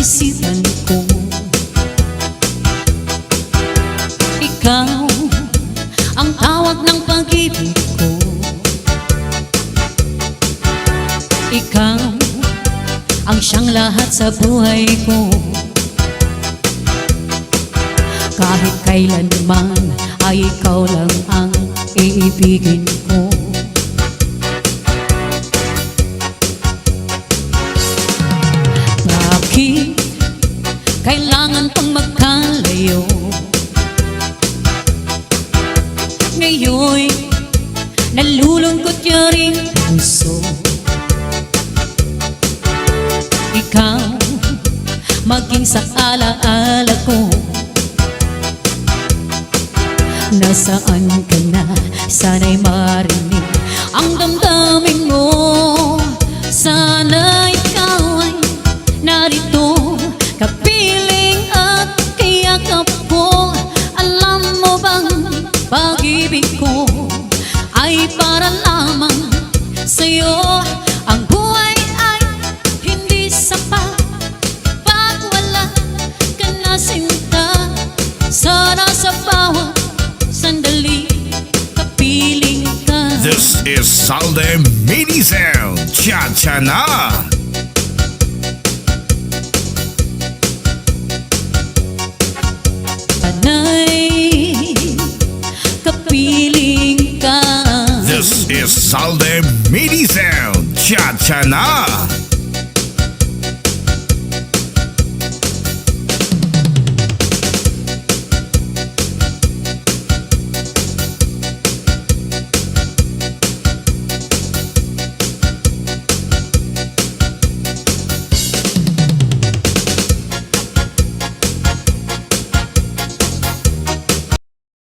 isipan ko. Ikaw ang tawag ng pag-ibig ko. Ikaw ang siyang lahat sa buhay ko. Kahit kailanman ay ikaw lang ang iibigin ko. Bakit kailangan pang magkalayo? Ngayon'y nalulungkot niya rin puso. Ikaw maging sa alaala ko. Nasaan ka na? Sana'y marinig ang damdamin mo. Sana ikaw ay narito, kapiling at kayakap ko. Alam mo bang pag-ibig ko ay para lamang sa'yo? Ang buhay ay hindi sapat pag wala ka na sinta. Sana sa bawat sandali kapiling ka. This is Salde Minisel Cha-Cha na. Panay kapiling ka. This is Salde Minisel Cha-Cha na.